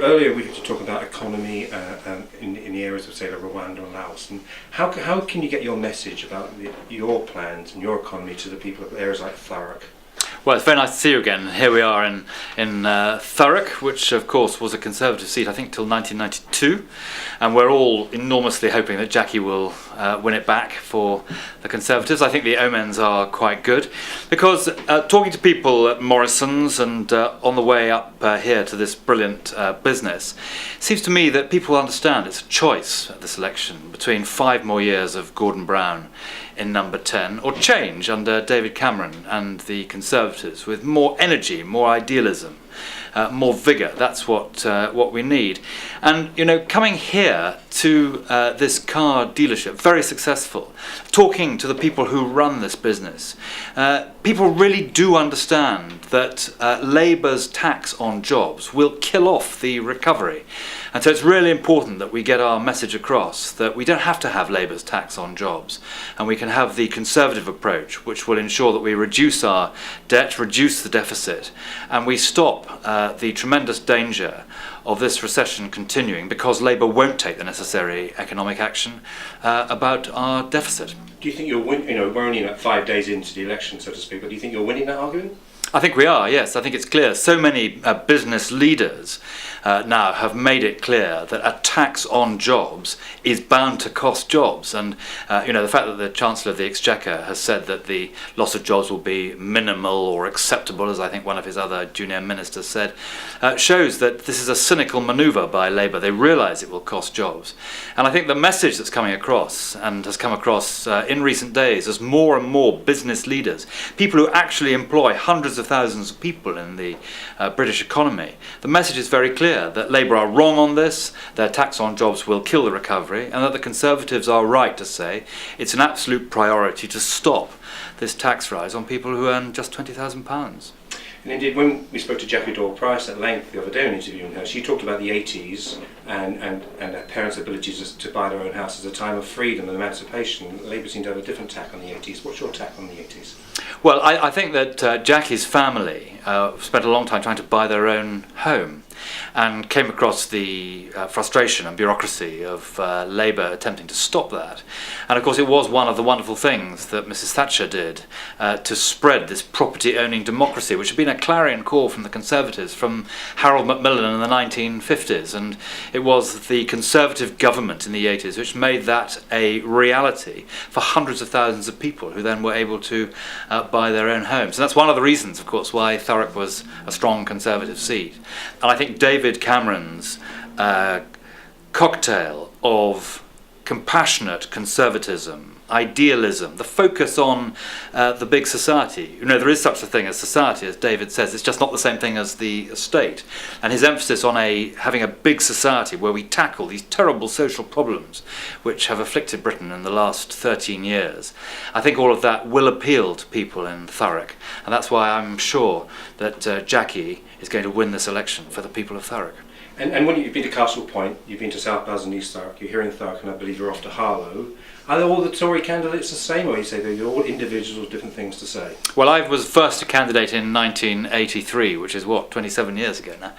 Earlier we had to talk about economy in the areas of, say, Rwanda and Laos, and how can you get your message about your plans and your economy to the people of areas like Thurrock? Well, it's very nice to see you again. Here we are in Thurrock, which of course was a Conservative seat, I think, till 1992, and we're all enormously hoping that Jackie will win it back for the Conservatives. I think the omens are quite good, because talking to people at Morrison's and on the way up here to this brilliant business, it seems to me that people understand it's a choice at this election between 5 more years of Gordon Brown in number 10, or change under David Cameron and the Conservatives with more energy, more idealism, more vigour. That's what we need. And you know, coming here to this car dealership, very successful, talking to the people who run this business, people really do understand that Labour's tax on jobs will kill off the recovery. And so it's really important that we get our message across that we don't have to have Labour's tax on jobs, and we can have the Conservative approach, which will ensure that we reduce our debt, reduce the deficit, and we stop the tremendous danger of this recession continuing because Labour won't take the necessary economic action about our deficit. Do you think you'll win? You know, we're only like 5 days into the election, so to speak, but do you think you're winning that argument? I think we are, yes. I think it's clear. So many business leaders now have made it clear that a tax on jobs is bound to cost jobs. And you know, the fact that the Chancellor of the Exchequer has said that the loss of jobs will be minimal or acceptable, as I think one of his other junior ministers said, shows that this is a cynical manoeuvre by Labour. They realise it will cost jobs. And I think the message that's coming across, and has come across in recent days, as more and more business leaders, people who actually employ hundreds of thousands of people in the British economy, the message is very clear that Labour are wrong on this, their tax on jobs will kill the recovery, and that the Conservatives are right to say it's an absolute priority to stop this tax rise on people who earn just £20,000. And indeed, when we spoke to Jackie Dore-Price at length the other day in interviewing her, she talked about the 80s and her parents' ability to buy their own house as a time of freedom and emancipation. Labour seemed to have a different tack on the 80s. What's your tack on the 80s? Well, I think that Jackie's family spent a long time trying to buy their own home, and came across the frustration and bureaucracy of Labour attempting to stop that. And of course it was one of the wonderful things that Mrs Thatcher did to spread this property-owning democracy, which had been a clarion call from the Conservatives from Harold Macmillan in the 1950s. And it was the Conservative government in the 80s which made that a reality for hundreds of thousands of people who then were able to buy their own homes. And that's one of the reasons, of course, why Thurrock was a strong Conservative seat. And I think David Cameron's cocktail of compassionate conservatism, idealism, the focus on the big society. You know, there is such a thing as society, as David says. It's just not the same thing as the state. And his emphasis on having a big society where we tackle these terrible social problems which have afflicted Britain in the last 13 years. I think all of that will appeal to people in Thurrock. And that's why I'm sure that Jackie is going to win this election for the people of Thurrock. And when you've been to Castle Point, you've been to South Baz and East Thurrock, you're here in Thurrock, and I believe you're off to Harlow. Are all the Tory candidates the same, or you say they're all individuals with different things to say? Well, I was first a candidate in 1983, which is 27 years ago now,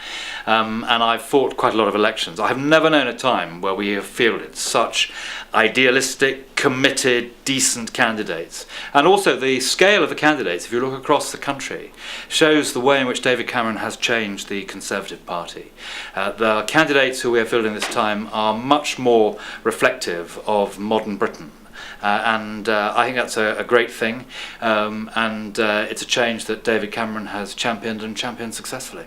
and I've fought quite a lot of elections. I have never known a time where we have fielded such idealistic, committed, decent candidates. And also the scale of the candidates, if you look across the country, shows the way in which David Cameron has changed the Conservative Party. The candidates who we are fielding this time are much more reflective of modern Britain. And I think that's a great thing, and it's a change that David Cameron has championed and championed successfully.